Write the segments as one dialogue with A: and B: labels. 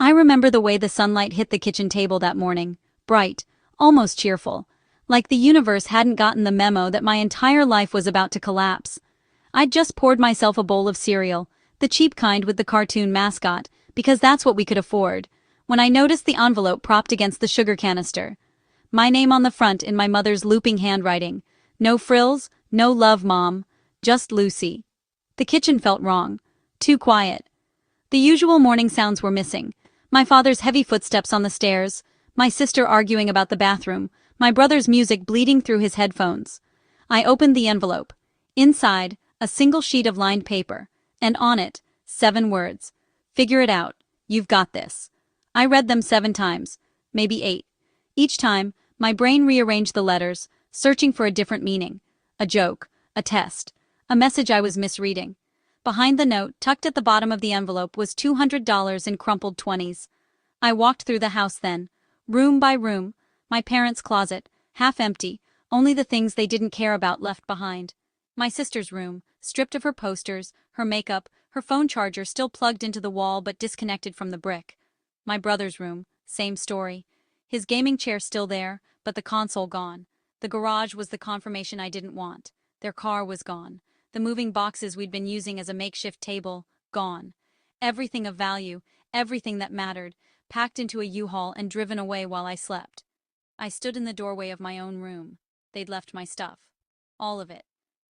A: I remember the way the sunlight hit the kitchen table that morning, bright, almost cheerful, like the universe hadn't gotten the memo that my entire life was about to collapse. I'd just poured myself a bowl of cereal, the cheap kind with the cartoon mascot, because that's what we could afford, when I noticed the envelope propped against the sugar canister. My name on the front in my mother's looping handwriting. No frills, no love, Mom. Just Lucy. The kitchen felt wrong. Too quiet. The usual morning sounds were missing. My father's heavy footsteps on the stairs, my sister arguing about the bathroom, my brother's music bleeding through his headphones. I opened the envelope. Inside, a single sheet of lined paper, and on it, 7 words. Figure it out. You've got this. I read them 7 times, maybe 8. Each time, my brain rearranged the letters, searching for a different meaning. A joke, a test, a message I was misreading. Behind the note, tucked at the bottom of the envelope, was $200 in crumpled 20s. I walked through the house then, room by room, my parents' closet, half empty, only the things they didn't care about left behind. My sister's room, stripped of her posters, her makeup, her phone charger still plugged into the wall but disconnected from the brick. My brother's room, same story. His gaming chair still there, but the console gone. The garage was the confirmation I didn't want. Their car was gone. The moving boxes we'd been using as a makeshift table, gone. Everything of value, everything that mattered, packed into a U-Haul and driven away while I slept. I stood in the doorway of my own room. They'd left my stuff. All of it.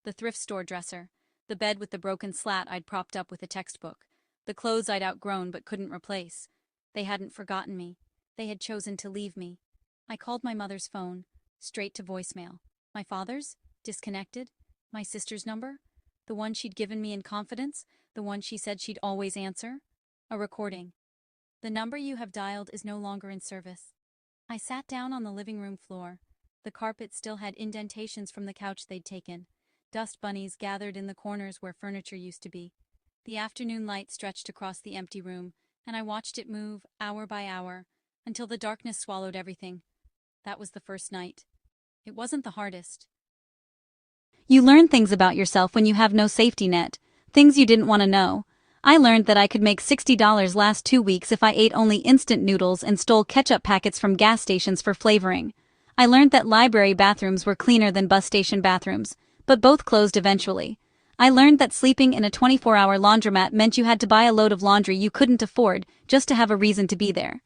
A: The thrift store dresser, the bed with the broken slat I'd propped up with a textbook, the clothes I'd outgrown but couldn't replace. They hadn't forgotten me. They had chosen to leave me. I called my mother's phone, straight to voicemail. My father's? Disconnected? My sister's number? The one she'd given me in confidence? The one she said she'd always answer? A recording. The number you have dialed is no longer in service. I sat down on the living room floor. The carpet still had indentations from the couch they'd taken. Dust bunnies gathered in the corners where furniture used to be. The afternoon light stretched across the empty room, and I watched it move, hour by hour, until the darkness swallowed everything. That was the first night. It wasn't the hardest. You learn things about yourself when you have no safety net, things you didn't want to know. I learned that I could make $60 last 2 weeks if I ate only instant noodles and stole ketchup packets from gas stations for flavoring. I learned that library bathrooms were cleaner than bus station bathrooms, but both closed eventually. I learned that sleeping in a 24-hour laundromat meant you had to buy a load of laundry you couldn't afford just to have a reason to be there.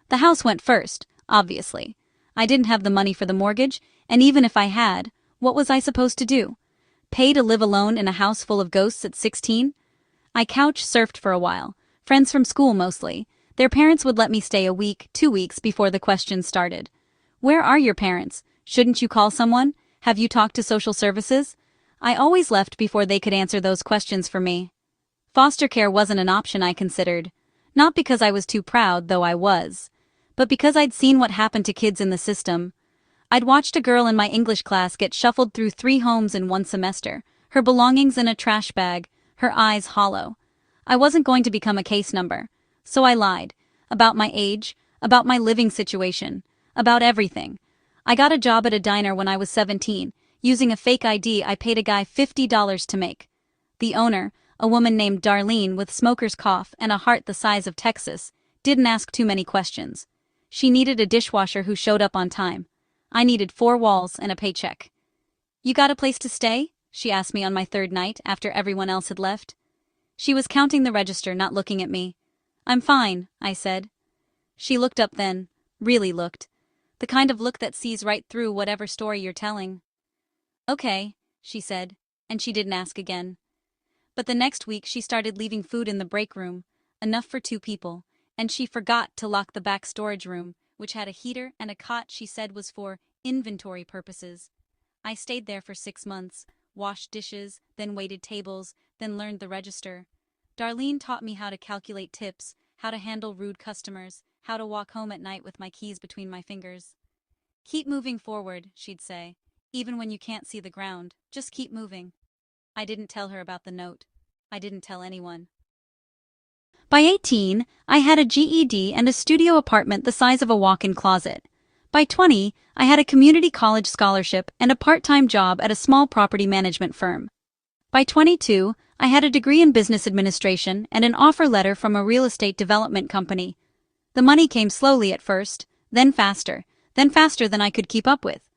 A: The house went first, obviously. I didn't have the money for the mortgage, and even if I had, what was I supposed to do? Pay to live alone in a house full of ghosts at 16? I couch surfed for a while, friends from school mostly. Their parents would let me stay a week, 2 weeks before the questions started. Where are your parents? Shouldn't you call someone? Have you talked to social services? I always left before they could answer those questions for me. Foster care wasn't an option I considered. Not because I was too proud, though I was, but because I'd seen what happened to kids in the system. I'd watched a girl in my English class get shuffled through 3 homes in 1 semester, her belongings in a trash bag, her eyes hollow. I wasn't going to become a case number, so I lied. About my age, about my living situation, about everything. I got a job at a diner when I was 17, using a fake ID I paid a guy $50 to make. The owner, a woman named Darlene with smoker's cough and a heart the size of Texas, didn't ask too many questions. She needed a dishwasher who showed up on time. I needed 4 walls and a paycheck. "You got a place to stay?" she asked me on my 3rd night after everyone else had left. She was counting the register, not looking at me. "I'm fine," I said. She looked up then, really looked. The kind of look that sees right through whatever story you're telling. "Okay," she said, and she didn't ask again. But the next week she started leaving food in the break room, enough for 2 people, and she forgot to lock the back storage room, which had a heater and a cot she said was for inventory purposes. I stayed there for 6 months, washed dishes, then waited tables, then learned the register. Darlene taught me how to calculate tips, how to handle rude customers, how to walk home at night with my keys between my fingers. "Keep moving forward," she'd say. "Even when you can't see the ground, just keep moving." I didn't tell her about the note. I didn't tell anyone. By 18, I had a GED and a studio apartment the size of a walk-in closet. By 20, I had a community college scholarship and a part-time job at a small property management firm. By 22, I had a degree in business administration and an offer letter from a real estate development company. The money came slowly at first, then faster than I could keep up with.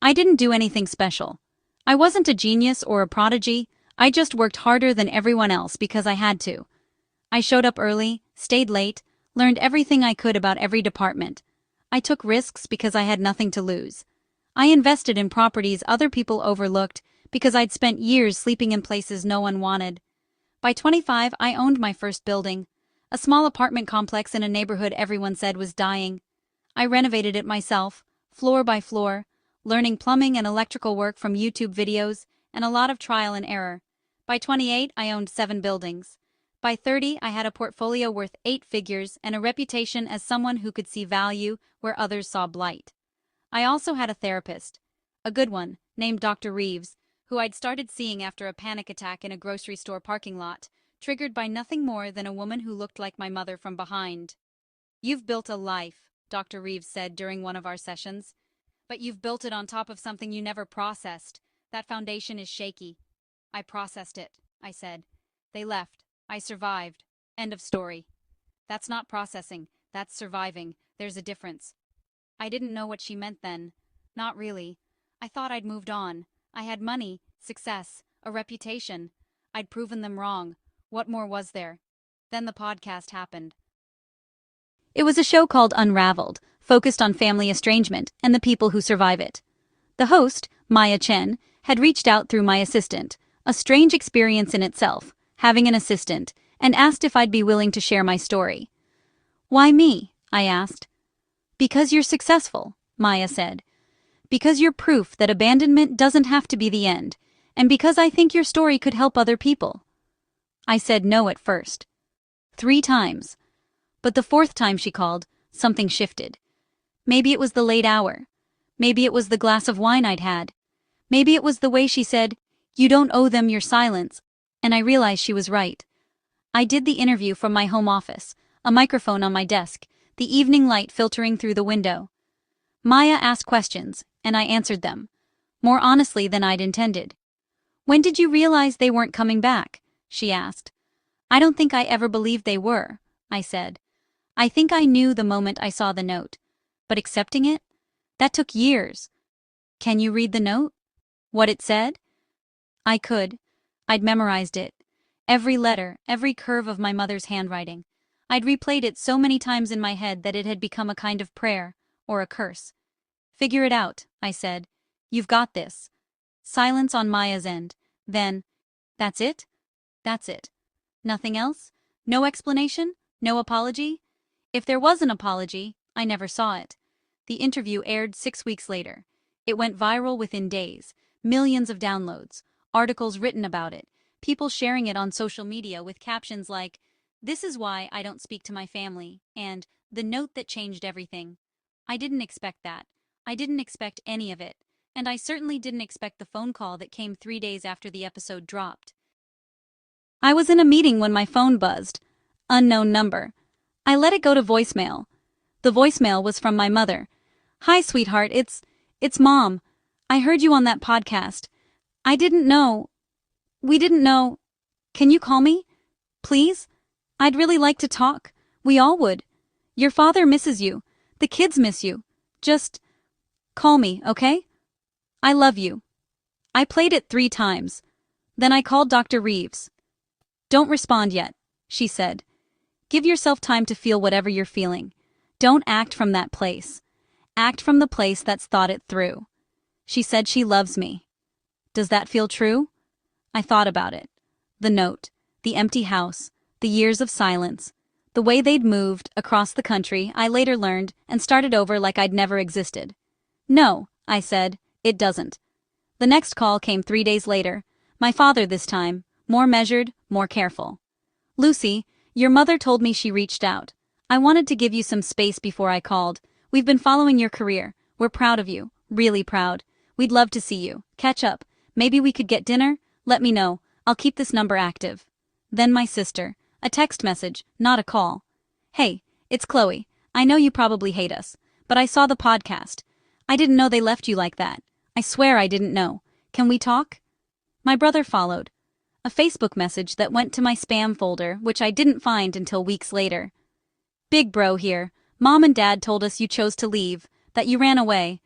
A: I didn't do anything special. I wasn't a genius or a prodigy, I just worked harder than everyone else because I had to. I showed up early, stayed late, learned everything I could about every department. I took risks because I had nothing to lose. I invested in properties other people overlooked because I'd spent years sleeping in places no one wanted. By 25, I owned my first building, a small apartment complex in a neighborhood everyone said was dying. I renovated it myself, floor by floor, learning plumbing and electrical work from YouTube videos and a lot of trial and error. By 28, I owned 7 buildings. By 30, I had a portfolio worth 8 figures and a reputation as someone who could see value where others saw blight. I also had a therapist, a good one, named Dr. Reeves, who I'd started seeing after a panic attack in a grocery store parking lot, triggered by nothing more than a woman who looked like my mother from behind. "You've built a life," Dr. Reeves said during one of our sessions. "But you've built it on top of something you never processed. That foundation is shaky." "I processed it," I said. "They left. I survived. End of story." "That's not processing. That's surviving. There's a difference." I didn't know what she meant then. Not really. I thought I'd moved on. I had money, success, a reputation. I'd proven them wrong. What more was there? Then the podcast happened. It was a show called Unraveled, focused on family estrangement and the people who survive it. The host, Maya Chen, had reached out through my assistant, a strange experience in itself, having an assistant, and asked if I'd be willing to share my story. "Why me?" I asked. "Because you're successful," Maya said. "Because you're proof that abandonment doesn't have to be the end, and because I think your story could help other people." I said no at first. 3 times. But the 4th time she called, something shifted. Maybe it was the late hour. Maybe it was the glass of wine I'd had. Maybe it was the way she said, "You don't owe them your silence," and I realized she was right. I did the interview from my home office, a microphone on my desk, the evening light filtering through the window. Maya asked questions, and I answered them, more honestly than I'd intended. "When did you realize they weren't coming back?" she asked. "I don't think I ever believed they were," I said. "I think I knew the moment I saw the note. But accepting it? That took years." "Can you read the note? What it said?" I could. I'd memorized it. Every letter, every curve of my mother's handwriting. I'd replayed it so many times in my head that it had become a kind of prayer, or a curse. "Figure it out," I said. "You've got this." Silence on Maya's end. Then, "That's it?" "That's it." Nothing else? No explanation? No apology? If there was an apology, I never saw it. The interview aired 6 weeks later. It went viral within days. Millions of downloads, articles written about it, people sharing it on social media with captions like, "This is why I don't speak to my family," and "The note that changed everything." I didn't expect that. I didn't expect any of it. And I certainly didn't expect the phone call that came 3 days after the episode dropped. I was in a meeting when my phone buzzed. Unknown number. I let it go to voicemail. The voicemail was from my mother. "Hi, sweetheart, it's Mom. I heard you on that podcast. I didn't know. We didn't know. Can you call me? Please? I'd really like to talk. We all would. Your father misses you. The kids miss you. Just call me, okay? I love you." I played it 3 times. Then I called Dr. Reeves. "Don't respond yet," she said. "Give yourself time to feel whatever you're feeling. Don't act from that place. Act from the place that's thought it through." She said she loves me. Does that feel true? I thought about it. The note, the empty house, the years of silence, the way they'd moved across the country, I later learned, and started over like I'd never existed. "No," I said, "it doesn't." The next call came 3 days later. My father this time, more measured, more careful. "Lucy, your mother told me she reached out. I wanted to give you some space before I called. We've been following your career. We're proud of you. Really proud. We'd love to see you. Catch up. Maybe we could get dinner? Let me know. I'll keep this number active." Then my sister. A text message, not a call. "Hey, it's Chloe. I know you probably hate us, but I saw the podcast. I didn't know they left you like that. I swear I didn't know. Can we talk?" My brother followed. A Facebook message that went to my spam folder, which I didn't find until weeks later. "Big bro here. Mom and Dad told us you chose to leave, that you ran away.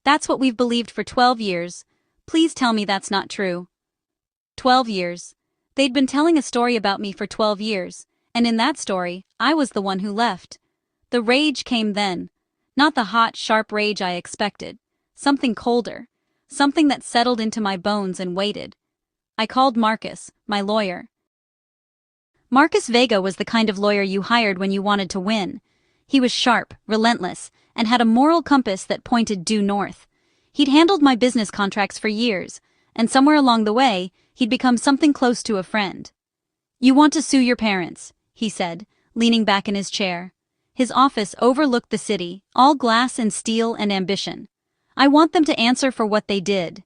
A: That's what we've believed for 12 years. Please tell me that's not true." 12 years. They'd been telling a story about me for 12 years, and in that story, I was the one who left. The rage came then. Not the hot, sharp rage I expected. Something colder. Something that settled into my bones and waited. I called Marcus, my lawyer. Marcus Vega was the kind of lawyer you hired when you wanted to win. He was sharp, relentless, and had a moral compass that pointed due north. He'd handled my business contracts for years, and somewhere along the way, he'd become something close to a friend. "You want to sue your parents," he said, leaning back in his chair. His office overlooked the city, all glass and steel and ambition. "I want them to answer for what they did."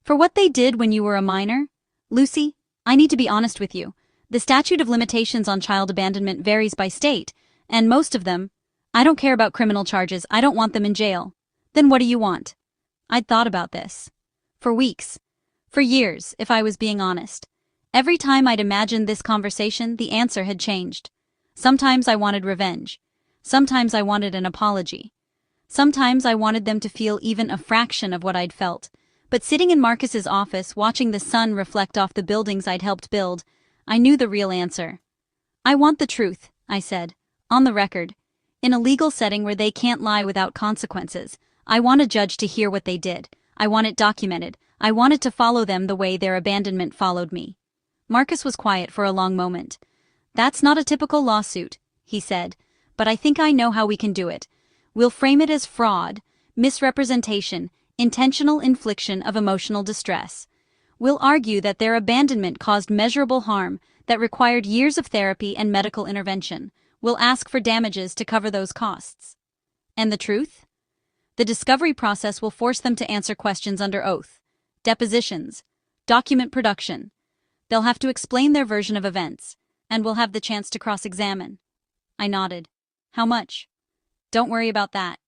A: "For what they did when you were a minor?" "Lucy, I need to be honest with you. The statute of limitations on child abandonment varies by state, and most of them— I don't care about criminal charges, I don't want them in jail." "Then what do you want?" I'd thought about this. For weeks. For years, if I was being honest. Every time I'd imagined this conversation, the answer had changed. Sometimes I wanted revenge. Sometimes I wanted an apology. Sometimes I wanted them to feel even a fraction of what I'd felt. But sitting in Marcus's office, watching the sun reflect off the buildings I'd helped build, I knew the real answer. "I want the truth," I said. "On the record. In a legal setting where they can't lie without consequences. I want a judge to hear what they did. I want it documented. I want it to follow them the way their abandonment followed me." Marcus was quiet for a long moment. "That's not a typical lawsuit," he said, "but I think I know how we can do it. We'll frame it as fraud, misrepresentation, intentional infliction of emotional distress. We'll argue that their abandonment caused measurable harm that required years of therapy and medical intervention. We'll ask for damages to cover those costs." "And the truth?" "The discovery process will force them to answer questions under oath. Depositions. Document production. They'll have to explain their version of events, and we'll have the chance to cross-examine." I nodded. "How much?" "Don't worry about that."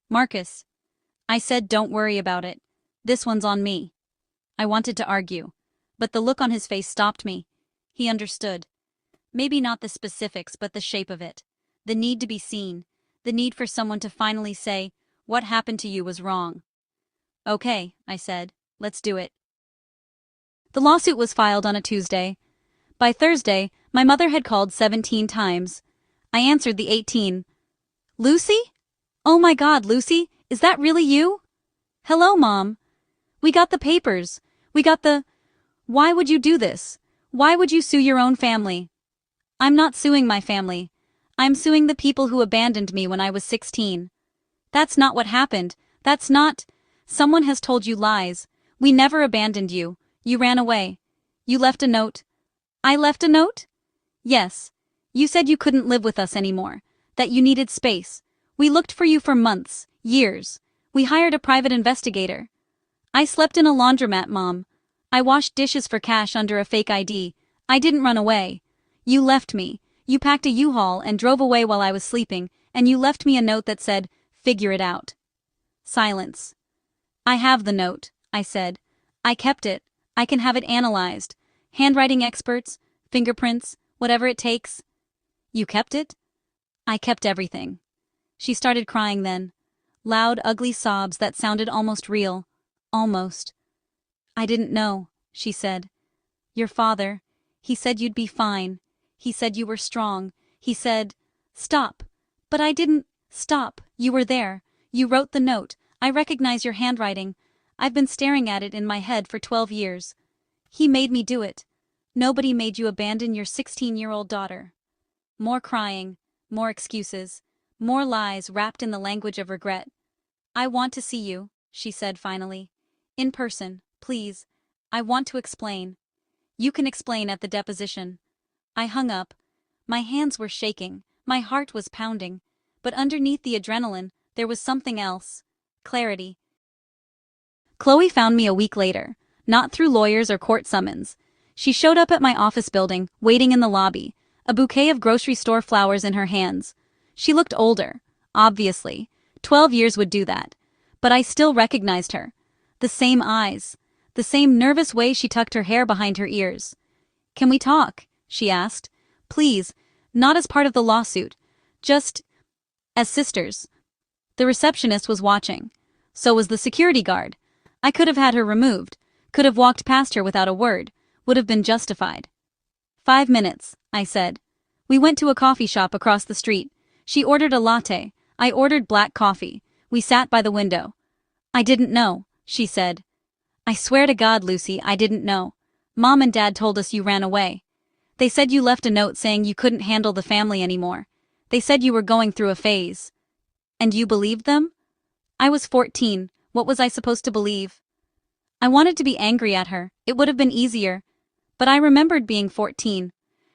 A: "Marcus." I said, "Don't worry about it. This one's on me." I wanted to argue, but the look on his face stopped me. He understood. Maybe not the specifics, but the shape of it. The need to be seen. The need for someone to finally say, "What happened to you was wrong." "Okay," I said. "Let's do it." The lawsuit was filed on a Tuesday. By Thursday, my mother had called 17 times. I answered the 18. "Lucy? Oh my God, Lucy, is that really you?" "Hello, Mom. We got the papers. We got the— Why would you do this? Why would you sue your own family?" "I'm not suing my family. I'm suing the people who abandoned me when I was 16. That's not what happened. That's not— Someone has told you lies. We never abandoned you. You ran away. You left a note." "I left a note?" "Yes. You said you couldn't live with us anymore. That you needed space. We looked for you for months, years. We hired a private investigator. I slept in a laundromat, Mom. I washed dishes for cash under a fake ID. I didn't run away. You left me. You packed a U-Haul and drove away while I was sleeping, and you left me a note that said, 'Figure it out.'" Silence. "I have the note," I said. "I kept it. I can have it analyzed. Handwriting experts, fingerprints, whatever it takes." "You kept it?" "I kept everything." She started crying then. Loud, ugly sobs that sounded almost real. Almost. "I didn't know," she said. "Your father, he said you'd be fine. He said you were strong. He said— Stop." "But I didn't— Stop. You were there. You wrote the note. I recognize your handwriting. I've been staring at it in my head for 12 years. He made me do it. Nobody made you abandon your 16-year-old daughter." More crying, more excuses, more lies wrapped in the language of regret. "I want to see you," she said finally. "In person, please. I want to explain." "You can explain at the deposition." I hung up. My hands were shaking, my heart was pounding, but underneath the adrenaline, there was something else. Clarity. Chloe found me a week later, not through lawyers or court summons. She showed up at my office building, waiting in the lobby, a bouquet of grocery store flowers in her hands. She looked older, obviously. 12 years would do that. But I still recognized her. The same eyes. The same nervous way she tucked her hair behind her ears. "Can we talk?" she asked. "Please, not as part of the lawsuit. Just—" As sisters. The receptionist was watching. So was the security guard. I could have had her removed, could have walked past her without a word, would have been justified. 5 minutes, I said. We went to a coffee shop across the street. She ordered a latte, I ordered black coffee. We sat by the window. I didn't know, she said. I swear to God, Lucy, I didn't know. Mom and Dad told us you ran away. They said you left a note saying you couldn't handle the family anymore. They said you were going through a phase. And you believed them? I was 14, what was I supposed to believe? I wanted to be angry at her, it would have been easier. But I remembered being 14.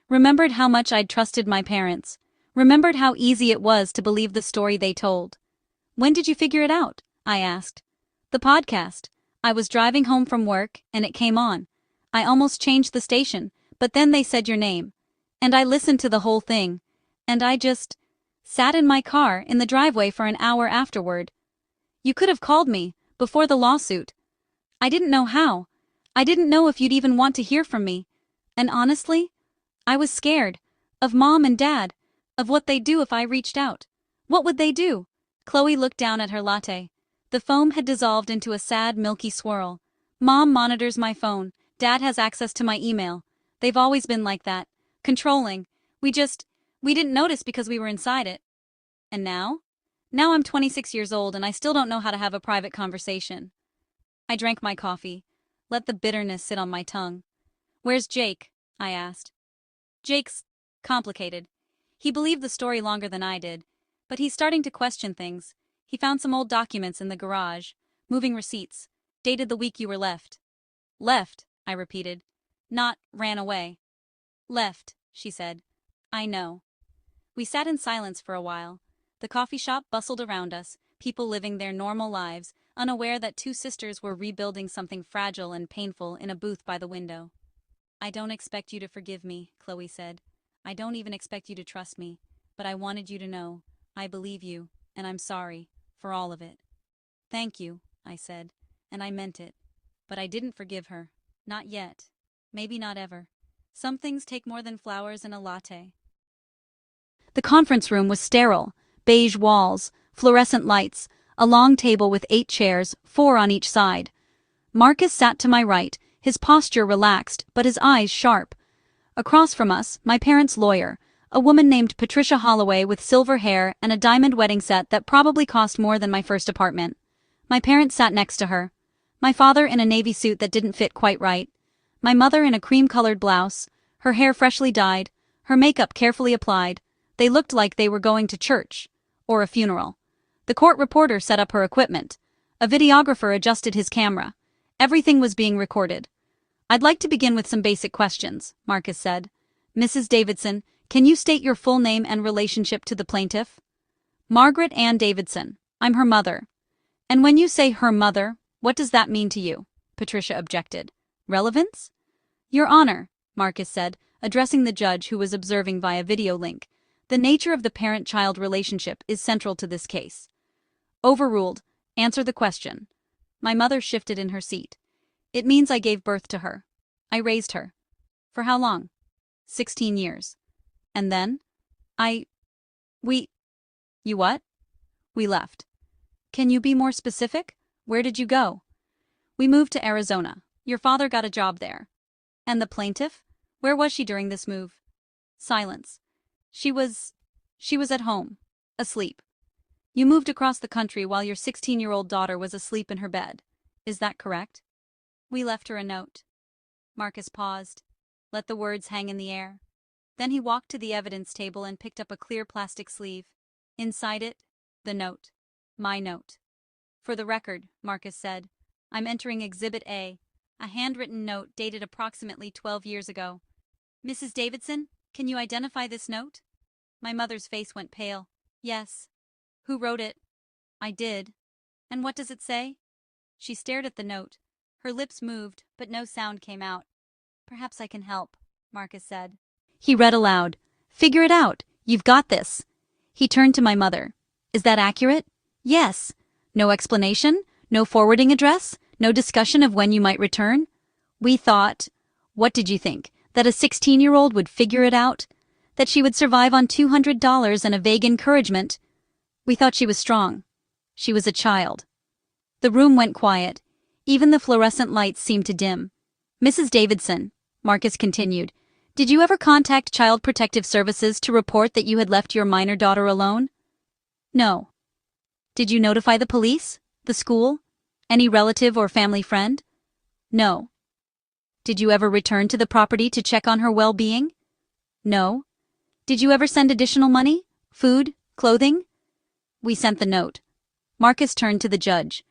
A: Remembered how much I'd trusted my parents. Remembered how easy it was to believe the story they told. When did you figure it out? I asked. The podcast. I was driving home from work, and it came on. I almost changed the station, but then they said your name. And I listened to the whole thing. And I just sat in my car in the driveway for an hour afterward. You could have called me, before the lawsuit. I didn't know how. I didn't know if you'd even want to hear from me. And honestly, I was scared. Of Mom and Dad. Of what they'd do if I reached out. What would they do? Chloe looked down at her latte. The foam had dissolved into a sad, milky swirl. Mom monitors my phone. Dad has access to my email. They've always been like that. Controlling. We didn't notice because we were inside it. And now? Now I'm 26 years old and I still don't know how to have a private conversation. I drank my coffee. Let the bitterness sit on my tongue. Where's Jake? I asked. Jake's complicated. He believed the story longer than I did, but he's starting to question things. He found some old documents in the garage, moving receipts, dated the week you were left. Left, I repeated. Not ran away. Left, she said. I know. We sat in silence for a while. The coffee shop bustled around us, people living their normal lives, unaware that two sisters were rebuilding something fragile and painful in a booth by the window. I don't expect you to forgive me, Chloe said. I don't even expect you to trust me, but I wanted you to know. I believe you, and I'm sorry, for all of it. Thank you, I said, and I meant it. But I didn't forgive her. Not yet. Maybe not ever. Some things take more than flowers and a latte. The conference room was sterile. Beige walls, fluorescent lights, a long table with 8 chairs, 4 on each side. Marcus sat to my right, his posture relaxed, but his eyes sharp. Across from us, my parents' lawyer, a woman named Patricia Holloway with silver hair and a diamond wedding set that probably cost more than my first apartment. My parents sat next to her. My father in a navy suit that didn't fit quite right. My mother in a cream-colored blouse, her hair freshly dyed, her makeup carefully applied. They looked like they were going to church. Or a funeral. The court reporter set up her equipment. A videographer adjusted his camera. Everything was being recorded. I'd like to begin with some basic questions, Marcus said. Mrs. Davidson, can you state your full name and relationship to the plaintiff? Margaret Ann Davidson. I'm her mother. And when you say her mother, what does that mean to you? Patricia objected. Relevance? Your Honor, Marcus said, addressing the judge who was observing via video link. The nature of the parent-child relationship is central to this case. Overruled. Answer the question. My mother shifted in her seat. It means I gave birth to her. I raised her. For how long? 16 years. And then? You what? We left. Can you be more specific? Where did you go? We moved to Arizona. Your father got a job there. And the plaintiff? Where was she during this move? Silence. She was at home, asleep. You moved across the country while your 16-year-old daughter was asleep in her bed. Is that correct? We left her a note. Marcus paused, let the words hang in the air. Then he walked to the evidence table and picked up a clear plastic sleeve. Inside it, the note. My note. For the record, Marcus said, I'm entering Exhibit A, a handwritten note dated approximately 12 years ago. Mrs. Davidson, can you identify this note? My mother's face went pale. Yes. Who wrote it? I did. And what does it say? She stared at the note. Her lips moved, but no sound came out. Perhaps I can help, Marcus said. He read aloud. Figure it out. You've got this. He turned to my mother. Is that accurate? Yes. No explanation? No forwarding address? No discussion of when you might return? We thought. What did you think? That a 16-year-old would figure it out? That she would survive on $200 and a vague encouragement? We thought she was strong. She was a child. The room went quiet. Even the fluorescent lights seemed to dim. Mrs. Davidson, Marcus continued, did you ever contact Child Protective Services to report that you had left your minor daughter alone? No. Did you notify the police? The school? Any relative or family friend? No. Did you ever return to the property to check on her well-being? No. Did you ever send additional money? Food? Clothing? We sent the note. Marcus turned to the judge.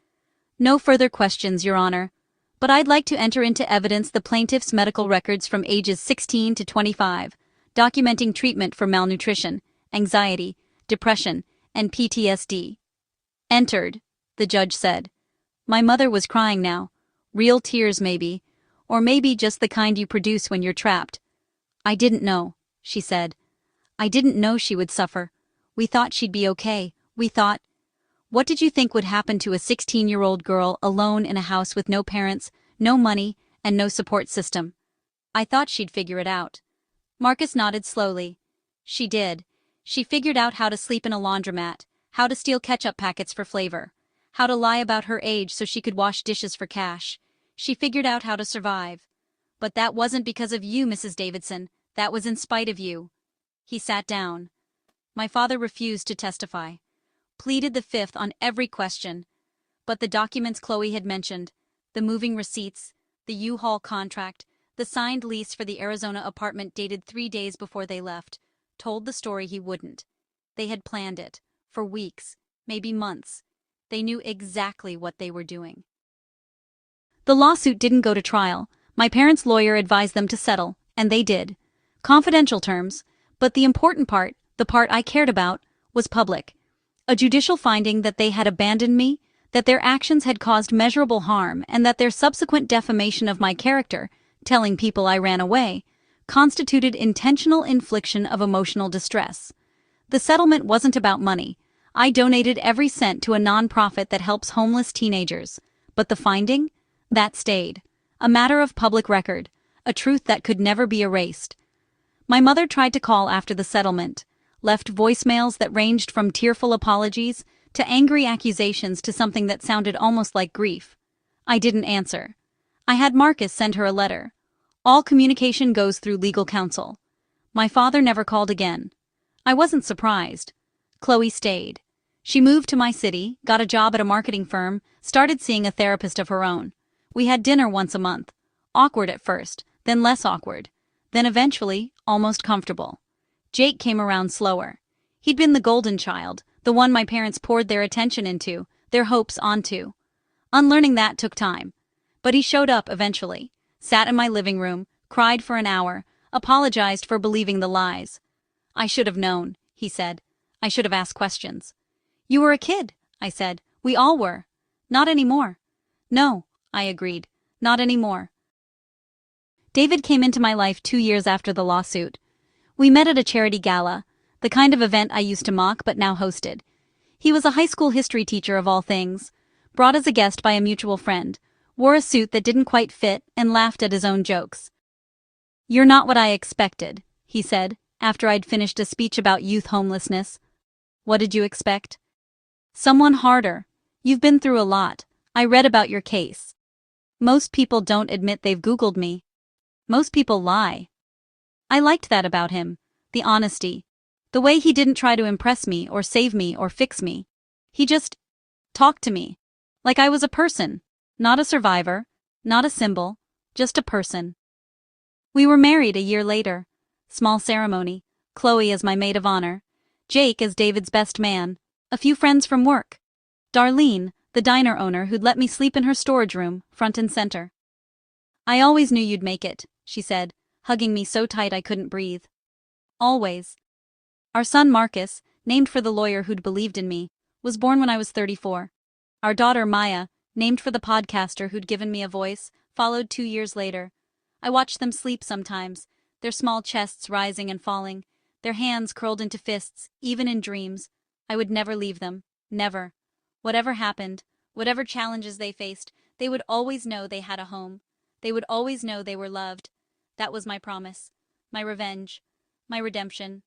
A: No further questions, Your Honor. But I'd like to enter into evidence the plaintiff's medical records from ages 16 to 25, documenting treatment for malnutrition, anxiety, depression, and PTSD. Entered, the judge said. My mother was crying now. Real tears maybe, or maybe just the kind you produce when you're trapped. I didn't know, she said. I didn't know she would suffer. We thought she'd be okay. We thought... What did you think would happen to a 16-year-old girl alone in a house with no parents, no money, and no support system? I thought she'd figure it out. Marcus nodded slowly. She did. She figured out how to sleep in a laundromat, how to steal ketchup packets for flavor, how to lie about her age so she could wash dishes for cash. She figured out how to survive. But that wasn't because of you, Mrs. Davidson. That was in spite of you. He sat down. My father refused to testify. Pleaded the fifth on every question. But the documents Chloe had mentioned, the moving receipts, the U-Haul contract, the signed lease for the Arizona apartment dated 3 days before they left, told the story he wouldn't. They had planned it, for weeks, maybe months. They knew exactly what they were doing. The lawsuit didn't go to trial. My parents' lawyer advised them to settle, and they did. Confidential terms, but the important part, the part I cared about, was public. A judicial finding that they had abandoned me, that their actions had caused measurable harm, and that their subsequent defamation of my character, telling people I ran away, constituted intentional infliction of emotional distress. The settlement wasn't about money. I donated every cent to a nonprofit that helps homeless teenagers. But the finding? That stayed. A matter of public record, a truth that could never be erased. My mother tried to call after the settlement, left voicemails that ranged from tearful apologies to angry accusations to something that sounded almost like grief. I didn't answer. I had Marcus send her a letter. All communication goes through legal counsel. My father never called again. I wasn't surprised. Chloe stayed. She moved to my city, got a job at a marketing firm, started seeing a therapist of her own. We had dinner once a month. Awkward at first, then less awkward. Then eventually, almost comfortable. Jake came around slower. He'd been the golden child, the one my parents poured their attention into, their hopes onto. Unlearning that took time. But he showed up eventually, sat in my living room, cried for an hour, apologized for believing the lies. I should have known, he said. I should have asked questions. You were a kid, I said. We all were. Not anymore. No, I agreed. Not anymore. David came into my life 2 years after the lawsuit. We met at a charity gala, the kind of event I used to mock but now hosted. He was a high school history teacher of all things, brought as a guest by a mutual friend, wore a suit that didn't quite fit, and laughed at his own jokes. You're not what I expected, he said, after I'd finished a speech about youth homelessness. What did you expect? Someone harder. You've been through a lot. I read about your case. Most people don't admit they've Googled me. Most people lie. I liked that about him, the honesty. The way he didn't try to impress me or save me or fix me. He just talked to me. Like I was a person. Not a survivor. Not a symbol. Just a person. We were married a year later. Small ceremony. Chloe as my maid of honor. Jake as David's best man. A few friends from work. Darlene, the diner owner who'd let me sleep in her storage room, front and center. I always knew you'd make it, she said, hugging me so tight I couldn't breathe. Always. Our son Marcus, named for the lawyer who'd believed in me, was born when I was 34. Our daughter Maya, named for the podcaster who'd given me a voice, followed 2 years later. I watched them sleep sometimes, their small chests rising and falling, their hands curled into fists, even in dreams. I would never leave them. Never. Whatever happened, whatever challenges they faced, they would always know they had a home. They would always know they were loved. That was my promise. My revenge. My redemption.